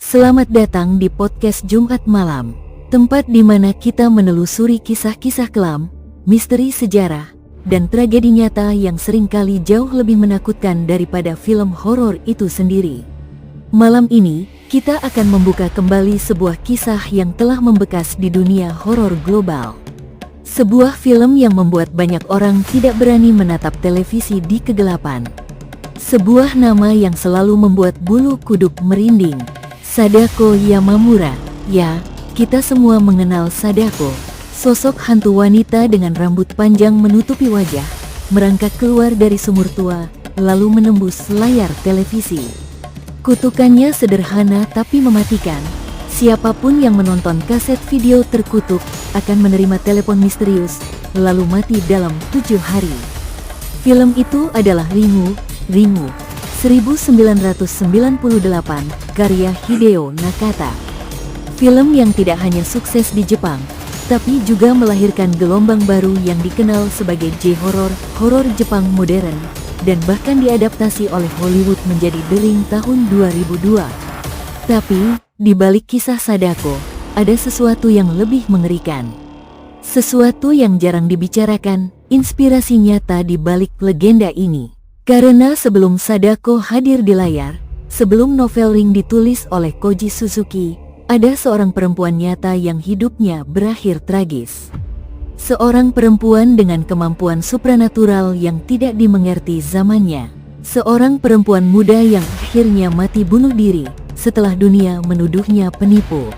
Selamat datang di podcast Jumat Malam, tempat di mana kita menelusuri kisah-kisah kelam, misteri sejarah, dan tragedi nyata yang seringkali jauh lebih menakutkan daripada film horor itu sendiri. Malam ini, kita akan membuka kembali sebuah kisah yang telah membekas di dunia horor global. Sebuah film yang membuat banyak orang tidak berani menatap televisi di kegelapan. Sebuah nama yang selalu membuat bulu kuduk merinding. Sadako Yamamura. Ya, kita semua mengenal Sadako, sosok hantu wanita dengan rambut panjang menutupi wajah, merangkak keluar dari sumur tua, lalu menembus layar televisi. Kutukannya sederhana tapi mematikan. Siapapun yang menonton kaset video terkutuk akan menerima telepon misterius, lalu mati dalam 7 hari. Film itu adalah Ringu 1998, karya Hideo Nakata. Film yang tidak hanya sukses di Jepang, tapi juga melahirkan gelombang baru yang dikenal sebagai J-horror, horor Jepang modern, dan bahkan diadaptasi oleh Hollywood menjadi The Ring tahun 2002. Tapi, di balik kisah Sadako, ada sesuatu yang lebih mengerikan. Sesuatu yang jarang dibicarakan, inspirasi nyata di balik legenda ini. Karena sebelum Sadako hadir di layar, sebelum novel Ring ditulis oleh Koji Suzuki, ada seorang perempuan nyata yang hidupnya berakhir tragis. Seorang perempuan dengan kemampuan supranatural yang tidak dimengerti zamannya. Seorang perempuan muda yang akhirnya mati bunuh diri setelah dunia menuduhnya penipu.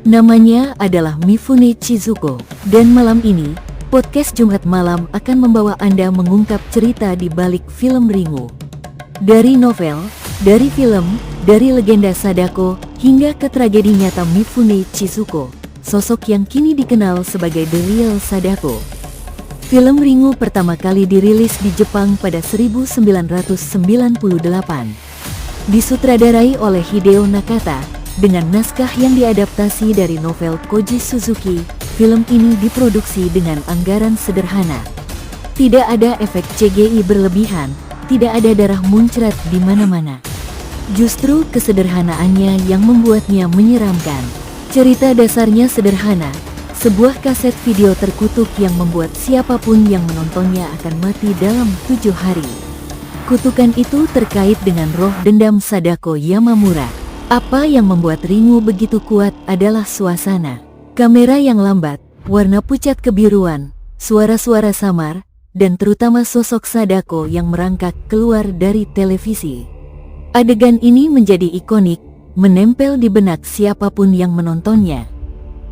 Namanya adalah Mifune Chizuko, dan malam ini, podcast Jumat Malam akan membawa Anda mengungkap cerita di balik film Ringu. Dari novel, dari film, dari legenda Sadako, hingga ke tragedi nyata Mifune Chizuko, sosok yang kini dikenal sebagai The Real Sadako. Film Ringu pertama kali dirilis di Jepang pada 1998. Disutradarai oleh Hideo Nakata, dengan naskah yang diadaptasi dari novel Koji Suzuki. Film ini diproduksi dengan anggaran sederhana. Tidak ada efek CGI berlebihan, tidak ada darah muncrat di mana-mana. Justru kesederhanaannya yang membuatnya menyeramkan. Cerita dasarnya sederhana, sebuah kaset video terkutuk yang membuat siapapun yang menontonnya akan mati dalam 7 hari. Kutukan itu terkait dengan roh dendam Sadako Yamamura. Apa yang membuat Ringu begitu kuat adalah suasana. Kamera yang lambat, warna pucat kebiruan, suara-suara samar, dan terutama sosok Sadako yang merangkak keluar dari televisi. Adegan ini menjadi ikonik, menempel di benak siapapun yang menontonnya.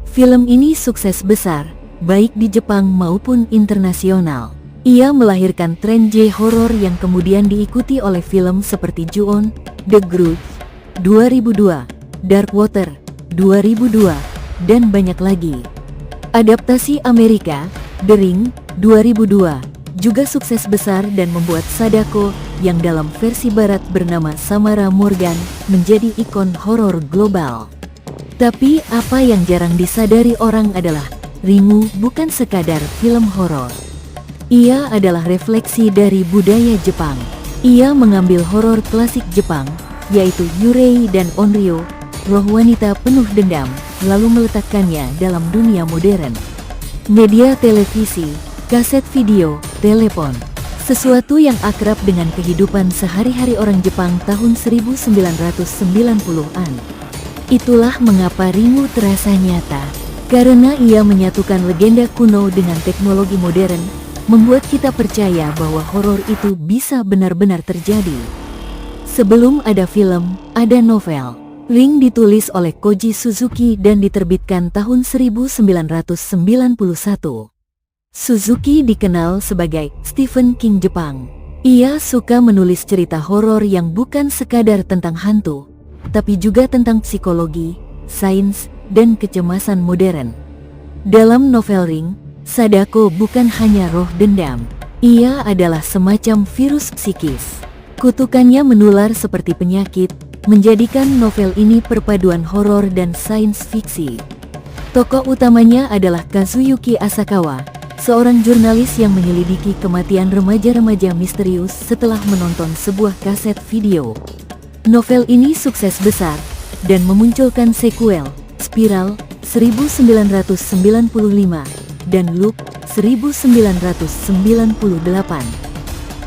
Film ini sukses besar, baik di Jepang maupun internasional. Ia melahirkan tren J-horror yang kemudian diikuti oleh film seperti Ju-on, The Grudge, 2002, Dark Water, 2002, dan banyak lagi. Adaptasi Amerika, The Ring, 2002, juga sukses besar dan membuat Sadako, yang dalam versi barat bernama Samara Morgan, menjadi ikon horor global. Tapi apa yang jarang disadari orang adalah, Ringu bukan sekadar film horor. Ia adalah refleksi dari budaya Jepang. Ia mengambil horor klasik Jepang, yaitu Yurei dan Onryo, roh wanita penuh dendam, lalu meletakkannya dalam dunia modern. Media televisi, kaset video, telepon, sesuatu yang akrab dengan kehidupan sehari-hari orang Jepang tahun 1990-an. Itulah mengapa Ringu terasa nyata, karena ia menyatukan legenda kuno dengan teknologi modern, membuat kita percaya bahwa horor itu bisa benar-benar terjadi. Sebelum ada film, ada novel. Ring ditulis oleh Koji Suzuki dan diterbitkan tahun 1991. Suzuki dikenal sebagai Stephen King Jepang. Ia suka menulis cerita horor yang bukan sekadar tentang hantu, tapi juga tentang psikologi, sains, dan kecemasan modern. Dalam novel Ring, Sadako bukan hanya roh dendam. Ia adalah semacam virus psikis. Kutukannya menular seperti penyakit, menjadikan novel ini perpaduan horor dan sains fiksi. Tokoh utamanya adalah Kazuyuki Asakawa, seorang jurnalis yang menyelidiki kematian remaja-remaja misterius setelah menonton sebuah kaset video. Novel ini sukses besar, dan memunculkan sequel, Spiral, 1995, dan Loop, 1998.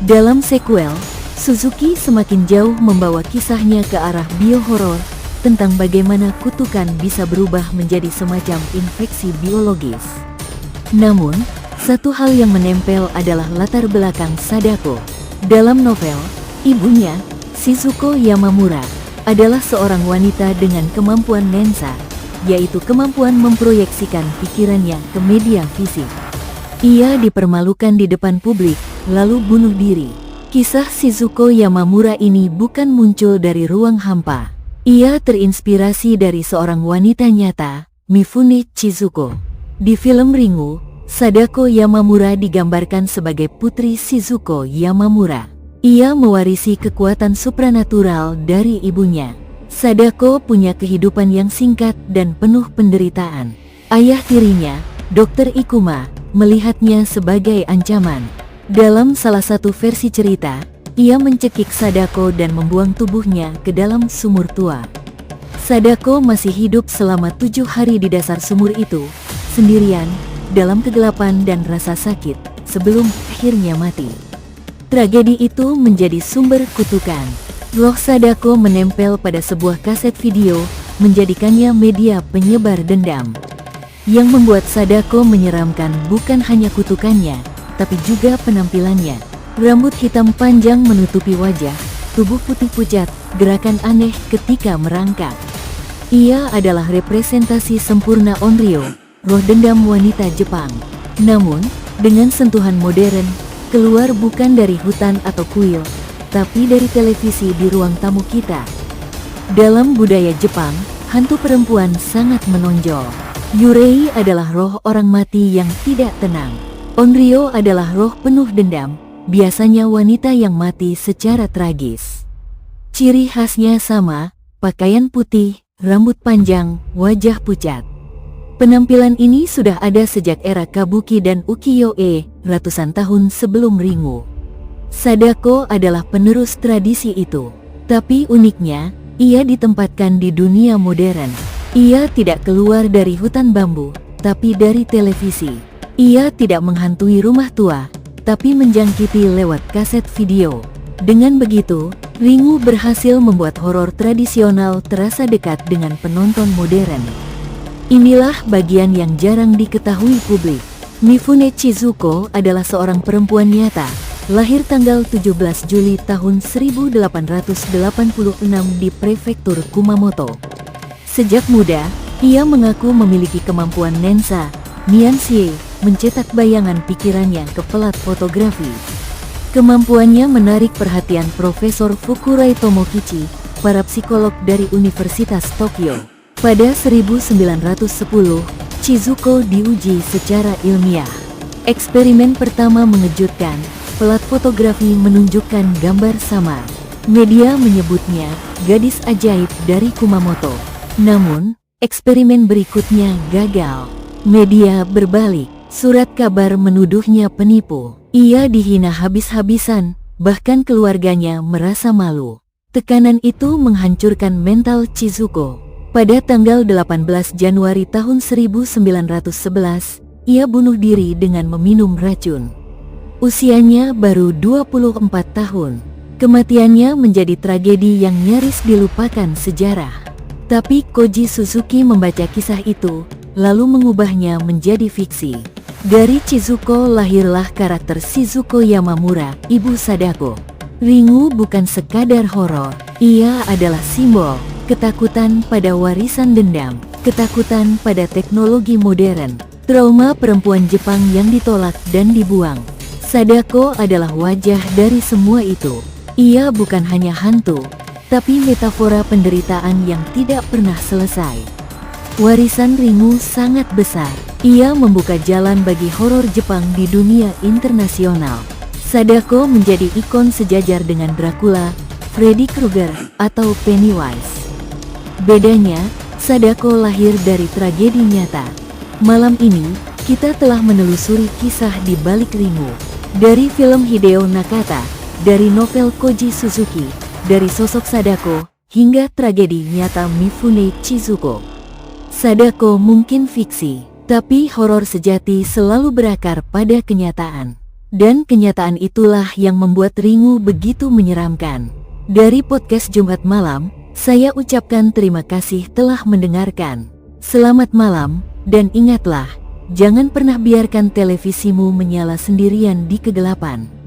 Dalam sequel, Suzuki semakin jauh membawa kisahnya ke arah bio-horor, tentang bagaimana kutukan bisa berubah menjadi semacam infeksi biologis. Namun, satu hal yang menempel adalah latar belakang Sadako. Dalam novel, ibunya, Shizuko Yamamura, adalah seorang wanita dengan kemampuan Nensa, yaitu kemampuan memproyeksikan pikirannya ke media fisik. Ia dipermalukan di depan publik, lalu bunuh diri. Kisah Shizuko Yamamura ini bukan muncul dari ruang hampa. Ia terinspirasi dari seorang wanita nyata, Mifune Chizuko. Di film Ringu, Sadako Yamamura digambarkan sebagai putri Shizuko Yamamura. Ia mewarisi kekuatan supranatural dari ibunya. Sadako punya kehidupan yang singkat dan penuh penderitaan. Ayah tirinya, Dr. Ikuma, melihatnya sebagai ancaman. Dalam salah satu versi cerita, ia mencekik Sadako dan membuang tubuhnya ke dalam sumur tua. Sadako masih hidup selama 7 hari di dasar sumur itu, sendirian, dalam kegelapan dan rasa sakit, sebelum akhirnya mati. Tragedi itu menjadi sumber kutukan. Roh Sadako menempel pada sebuah kaset video, menjadikannya media penyebar dendam. Yang membuat Sadako menyeramkan bukan hanya kutukannya, tapi juga penampilannya. Rambut hitam panjang menutupi wajah, tubuh putih pucat, gerakan aneh ketika merangkak. Ia adalah representasi sempurna Onryo, roh dendam wanita Jepang. Namun, dengan sentuhan modern, keluar bukan dari hutan atau kuil, tapi dari televisi di ruang tamu kita. Dalam budaya Jepang, hantu perempuan sangat menonjol. Yurei adalah roh orang mati yang tidak tenang. Onryo adalah roh penuh dendam, biasanya wanita yang mati secara tragis. Ciri khasnya sama, pakaian putih, rambut panjang, wajah pucat. Penampilan ini sudah ada sejak era Kabuki dan Ukiyo-e, ratusan tahun sebelum Ringu. Sadako adalah penerus tradisi itu. Tapi uniknya, ia ditempatkan di dunia modern. Ia tidak keluar dari hutan bambu, tapi dari televisi. Ia tidak menghantui rumah tua, tapi menjangkiti lewat kaset video. Dengan begitu, Ringu berhasil membuat horor tradisional terasa dekat dengan penonton modern. Inilah bagian yang jarang diketahui publik. Mifune Chizuko adalah seorang perempuan nyata, lahir tanggal 17 Juli tahun 1886 di prefektur Kumamoto. Sejak muda, ia mengaku memiliki kemampuan Nensa, Mianxie, mencetak bayangan pikirannya ke pelat fotografi. Kemampuannya menarik perhatian Profesor Fukurai Tomokichi, para psikolog dari Universitas Tokyo. Pada 1910, Chizuko diuji secara ilmiah. Eksperimen pertama mengejutkan, pelat fotografi menunjukkan gambar samar. Media menyebutnya gadis ajaib dari Kumamoto. Namun, eksperimen berikutnya gagal. Media berbalik, surat kabar menuduhnya penipu. Ia dihina habis-habisan, bahkan keluarganya merasa malu. Tekanan itu menghancurkan mental Chizuko. Pada tanggal 18 Januari tahun 1911, ia bunuh diri dengan meminum racun. Usianya baru 24 tahun. Kematiannya menjadi tragedi yang nyaris dilupakan sejarah. Tapi Koji Suzuki membaca kisah itu, lalu mengubahnya menjadi fiksi. Dari Chizuko lahirlah karakter Shizuko Yamamura, ibu Sadako. Ringu bukan sekadar horor, ia adalah simbol ketakutan pada warisan dendam, ketakutan pada teknologi modern, trauma perempuan Jepang yang ditolak dan dibuang. Sadako adalah wajah dari semua itu. Ia bukan hanya hantu, tapi metafora penderitaan yang tidak pernah selesai. Warisan Ringu sangat besar. Ia membuka jalan bagi horor Jepang di dunia internasional. Sadako menjadi ikon sejajar dengan Dracula, Freddy Krueger, atau Pennywise. Bedanya, Sadako lahir dari tragedi nyata. Malam ini, kita telah menelusuri kisah di balik Ringu. Dari film Hideo Nakata, dari novel Koji Suzuki, dari sosok Sadako, hingga tragedi nyata Mifune Chizuko. Sadako mungkin fiksi, tapi horor sejati selalu berakar pada kenyataan. Dan kenyataan itulah yang membuat Ringu begitu menyeramkan. Dari podcast Jumat Malam, saya ucapkan terima kasih telah mendengarkan. Selamat malam, dan ingatlah, jangan pernah biarkan televisimu menyala sendirian di kegelapan.